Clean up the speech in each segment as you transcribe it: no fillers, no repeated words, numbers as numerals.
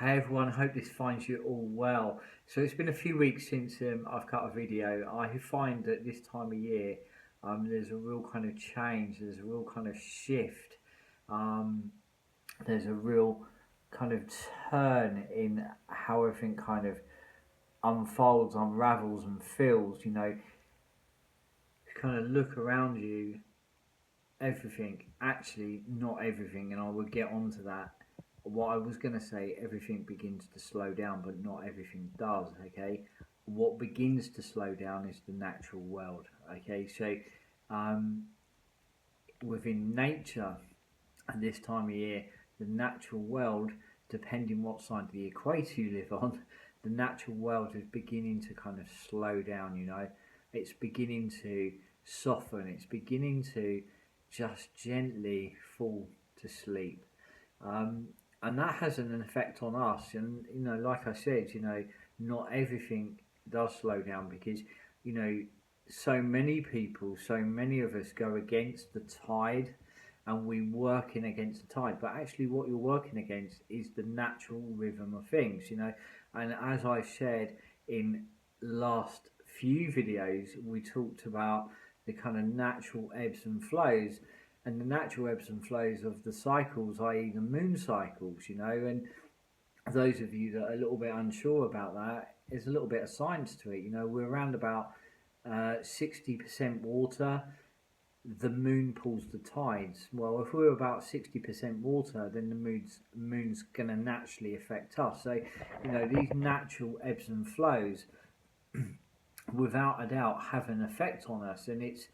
Hey everyone, hope this finds you all well. So it's been a few weeks since I've cut a video. I find that this time of year there's a real kind of change, there's a real kind of shift, um, there's a real kind of turn in how everything kind of unfolds, unravels and feels. You kind of look around you, everything, actually not everything, and I will get onto that. What I was going to say, everything begins to slow down, but not everything does. Okay, what begins to slow down is the natural world. Okay, so um, within nature at this time of year, the natural world, depending what side of the equator you live on, the natural world is beginning to kind of slow down. It's beginning to soften. It's beginning to just gently fall to sleep. Um, and that has an effect on us. And, like I said, not everything does slow down because, you know, so many people, so many of us go against the tide and we working against the tide. But actually, what you're working against is the natural rhythm of things. And as I shared in last few videos, we talked about the kind of natural ebbs and flows and the natural ebbs and flows of the cycles, i.e., the moon cycles. And those of you that are a little bit unsure about that, there's a little bit of science to it. We're around about 60% water. The moon pulls the tides. Well, if we're about 60% water, then the moon's going to naturally affect us. So, these natural ebbs and flows without a doubt have an effect on us, and it's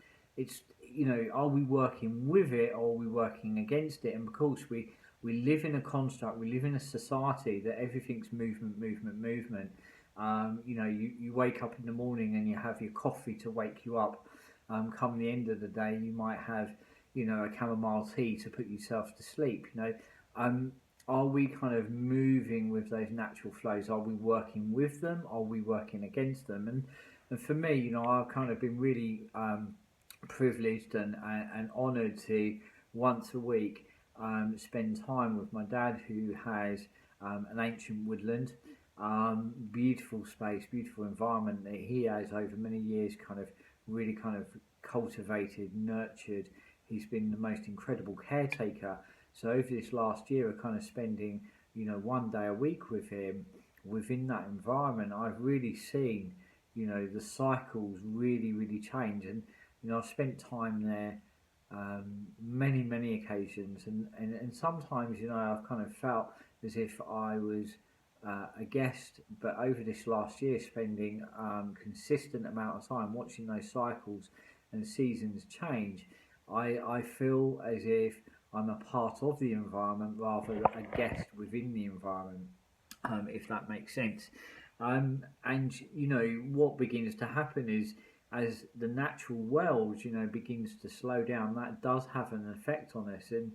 are we working with it or are we working against it? And of course we live in a construct, we live in a society that everything's movement. You wake up in the morning and you have your coffee to wake you up. Come the end of the day, you might have a chamomile tea to put yourself to sleep. Are we kind of moving with those natural flows? Are we working with them? Are we working against them? And for me, I've kind of been really privileged and honoured to once a week spend time with my dad, who has an ancient woodland, beautiful space, beautiful environment that he has over many years kind of really kind of cultivated, nurtured. He's been the most incredible caretaker. So over this last year of kind of spending, one day a week with him within that environment, I've really seen, the cycles really change. And, I've spent time there many occasions. And sometimes, I've kind of felt as if I was a guest, but over this last year, spending consistent amount of time watching those cycles and seasons change, I feel as if I'm a part of the environment rather than a guest within the environment, if that makes sense. And what begins to happen is as the natural world, begins to slow down, that does have an effect on us. And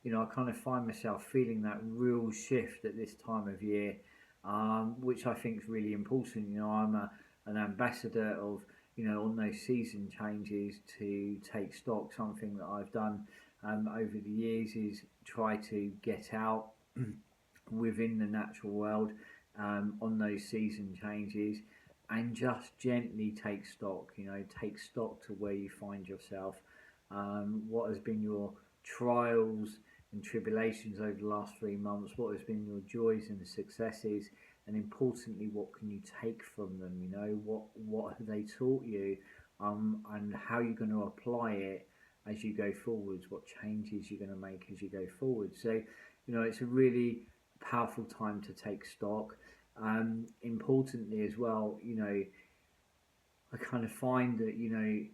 I kind of find myself feeling that real shift at this time of year, which I think is really important. I'm an ambassador of, on those season changes to take stock. Something that I've done over the years is try to get out within the natural world on those season changes and just gently take stock. Take stock to where you find yourself, what has been your trials and tribulations over the last 3 months, what has been your joys and successes, and importantly, what can you take from them? What have they taught you, and how you're going to apply it as you go forwards, what changes you're going to make as you go forward. So it's a really powerful time to take stock. Importantly as well, I kind of find that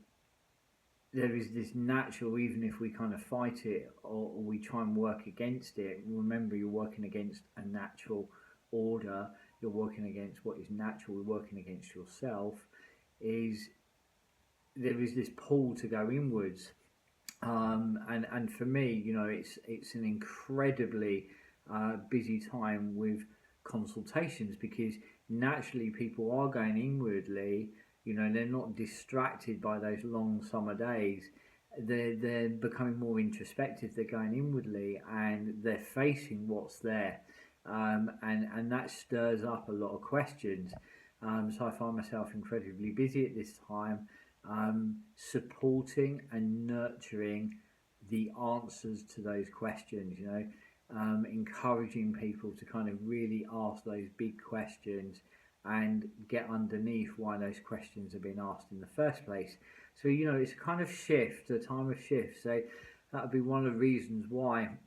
there is this natural, even if we kind of fight it or we try and work against it, remember you're working against a natural order, you're working against what is natural, you're working against yourself. Is there is this pull to go inwards, and for me, it's an incredibly busy time with consultations because naturally people are going inwardly. They're not distracted by those long summer days. They're becoming more introspective. They're going inwardly and they're facing what's there. and that stirs up a lot of questions. So I find myself incredibly busy at this time, supporting and nurturing the answers to those questions. Encouraging people to kind of really ask those big questions and get underneath why those questions are being asked in the first place. So it's a kind of shift, a time of shift. So that would be one of the reasons why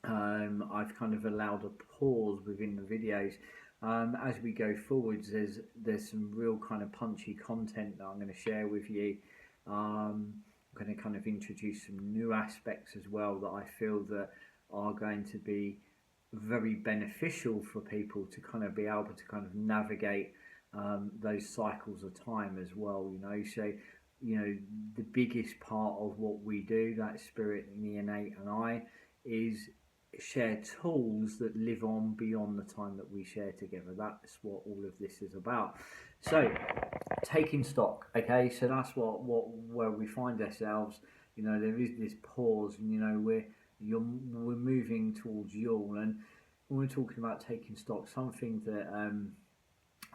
I've kind of allowed a pause within the videos. As we go forwards, there's some real kind of punchy content that I'm going to share with you. I'm going to kind of introduce some new aspects as well that I feel that are going to be very beneficial for people to kind of be able to kind of navigate those cycles of time as well. So the biggest part of what we do, that spirit and the innate and I, is share tools that live on beyond the time that we share together. That's what all of this is about. So taking stock, okay, so that's what where we find ourselves. There is this pause, and we're moving towards Yule, and when we're talking about taking stock, something that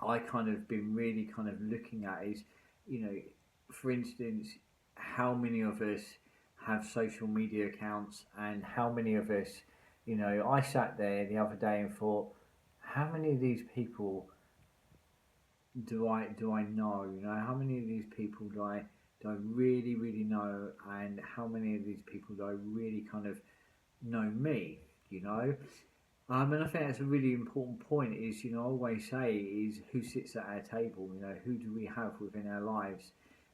I kind of been really kind of looking at is, for instance, how many of us have social media accounts, and how many of us, I sat there the other day and thought, how many of these people do I know? How many of these people do I really know, and how many of these people do I really kind of know me? And I think that's a really important point. Is I always say is who sits at our table. Who do we have within our lives,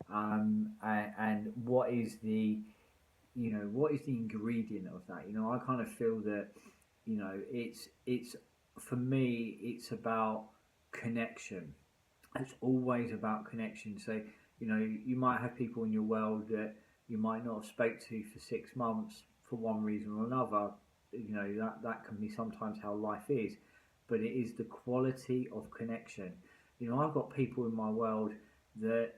and what is the ingredient of that? I kind of feel that it's for me it's about connection. It's always about connection. So you might have people in your world that you might not have spoke to for 6 months for one reason or another. That can be sometimes how life is, but it is the quality of connection. I've got people in my world that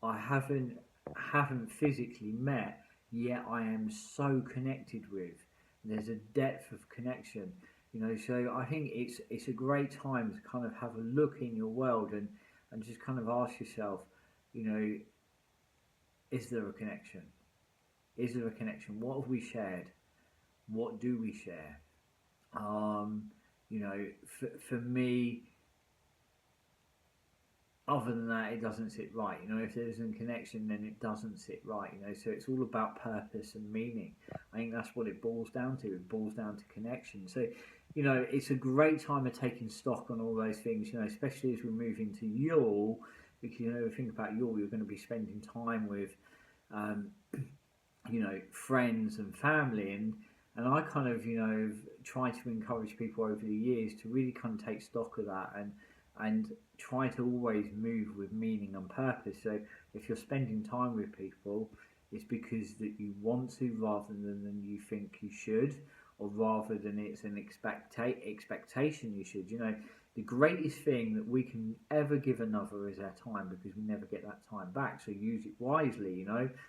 I haven't physically met, yet I am so connected with. There's a depth of connection. So I think it's a great time to kind of have a look in your world and just kind of ask yourself, is there a connection? Is there a connection? What have we shared? What do we share? For me, other than that, it doesn't sit right. If there isn't a connection, then it doesn't sit right. So it's all about purpose and meaning. I think that's what it boils down to. It boils down to connection. So, it's a great time of taking stock on all those things. Especially as we move into Yule, because think about Yule, you're going to be spending time with, friends and family, and I kind of try to encourage people over the years to really kind of take stock of that and try to always move with meaning and purpose. So if you're spending time with people, it's because that you want to rather than you think you should, or rather than it's an expectation you should. The greatest thing that we can ever give another is our time, because we never get that time back. So use it wisely.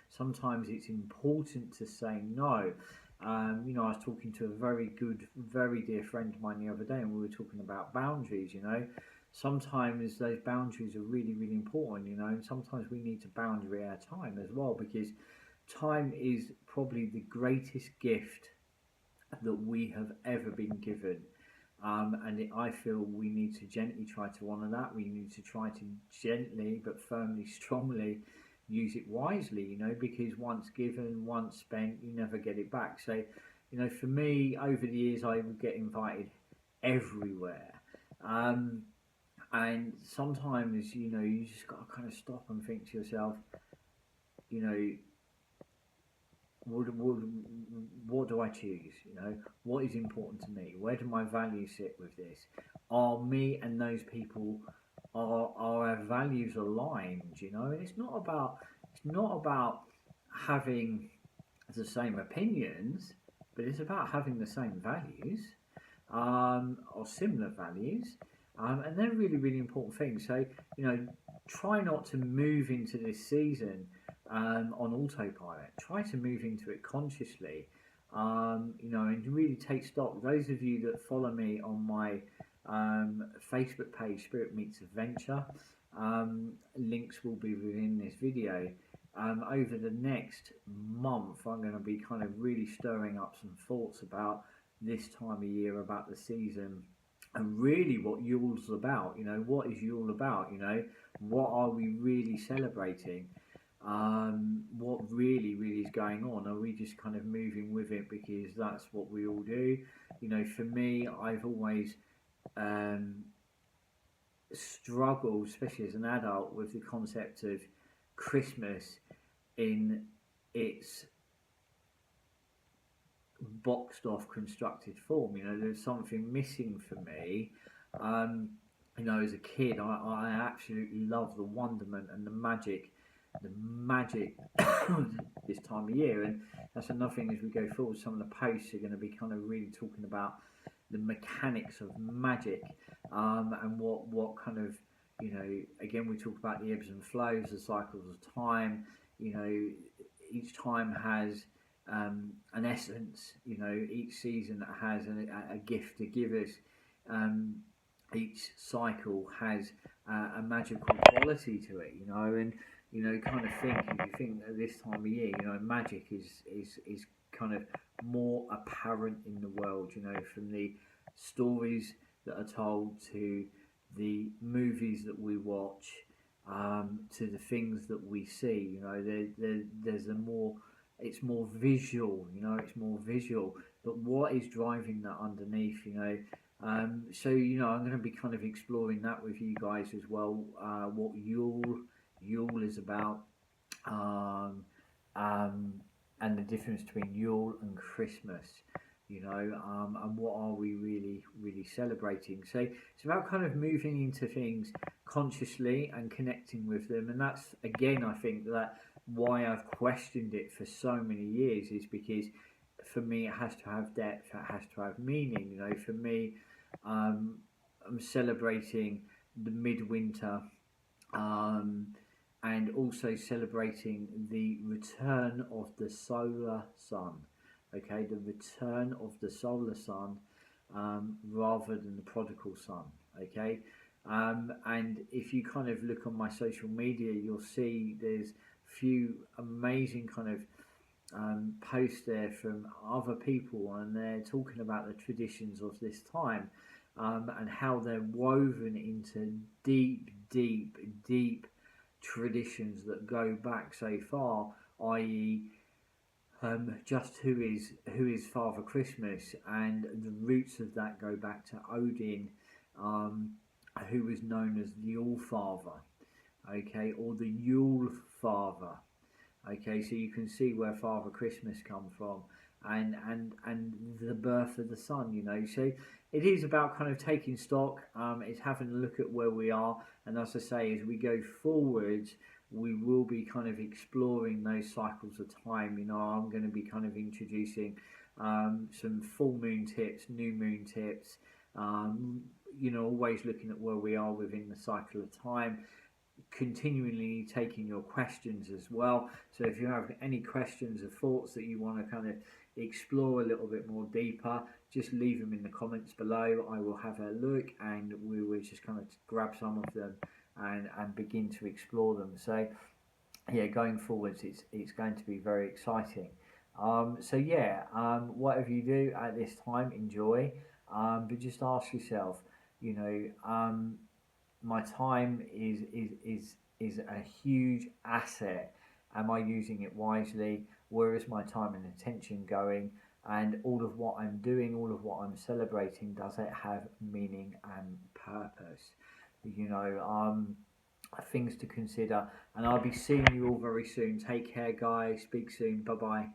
Sometimes it's important to say no. I was talking to a very good, very dear friend of mine the other day, and we were talking about boundaries. Sometimes those boundaries are really, really important. And sometimes we need to boundary our time as well, because time is probably the greatest gift that we have ever been given. I feel we need to gently try to honour that. We need to try to gently but firmly, strongly use it wisely, because once given, once spent, you never get it back. So, for me, over the years, I would get invited everywhere. And sometimes, you just got to kind of stop and think to yourself, what do I choose? What is important to me? Where do my values sit with this? Are me and those people, are our values aligned? And it's not about having the same opinions, but it's about having the same values, or similar values. And they're really, really important things. So, try not to move into this season on autopilot. Try to move into it consciously. you know, and really take stock. Those of you that follow me on my Facebook page, Spirit Meets Adventure, links will be within this video. Over the next month, I'm going to be kind of really stirring up some thoughts about this time of year, about the season, and really what Yule's about. You know, what is Yule about? You know, what are we really celebrating? What really is going on? Are we just kind of moving with it because that's what we all do? You know, for me, I've always um, struggled, especially as an adult, with the concept of Christmas in its boxed off constructed form. You know, there's something missing for me. Um, you know, as a kid, I absolutely love the wonderment and the magic this time of year. And that's another thing as we go forward. Some of the posts are going to be kind of really talking about the mechanics of magic, and what kind of, you know, again, we talk about the ebbs and flows, the cycles of time. You know, each time has an essence. You know, each season has a gift to give us. Um, each cycle has a magical quality to it. You know, and you know, kind of think, if you think at this time of year, you know, magic is kind of more apparent in the world. You know, from the stories that are told to the movies that we watch, to the things that we see. You know, there's a more, it's more visual. You know, it's more visual. But what is driving that underneath? You know, so you know, I'm going to be kind of exploring that with you guys as well. What Yule is about, um, um, and the difference between Yule and Christmas. You know, and what are we really celebrating? So it's about kind of moving into things consciously and connecting with them, and that's again, I think that why I've questioned it for so many years is because for me it has to have depth, it has to have meaning. You know, for me, um, I'm celebrating the midwinter, um, and also celebrating the return of the solar sun. Okay, the return of the solar sun, rather than the prodigal son. Okay, and if you kind of look on my social media, you'll see there's few amazing kind of posts there from other people, and they're talking about the traditions of this time, and how they're woven into deep traditions that go back so far, i.e., just who is Father Christmas, and the roots of that go back to Odin, um, who was known as the All Father, okay, or the Yule Father. Okay, so you can see where Father Christmas come from, and the birth of the sun. You know, so it is about kind of taking stock. It's having a look at where we are, and as I say, as we go forwards, we will be kind of exploring those cycles of time. You know, I'm going to be kind of introducing some full moon tips, new moon tips. You know, always looking at where we are within the cycle of time, continually taking your questions as well. So if you have any questions or thoughts that you want to kind of explore a little bit more deeper, just leave them in the comments below. I will have a look, and we will just kind of grab some of them and begin to explore them. So yeah, going forwards, it's going to be very exciting. So yeah, whatever you do at this time, enjoy, but just ask yourself, you know, my time is a huge asset. Am I using it wisely? Where is my time and attention going? And all of what I'm doing, all of what I'm celebrating, does it have meaning and purpose? You know, things to consider. And I'll be seeing you all very soon. Take care, guys. Speak soon. Bye bye.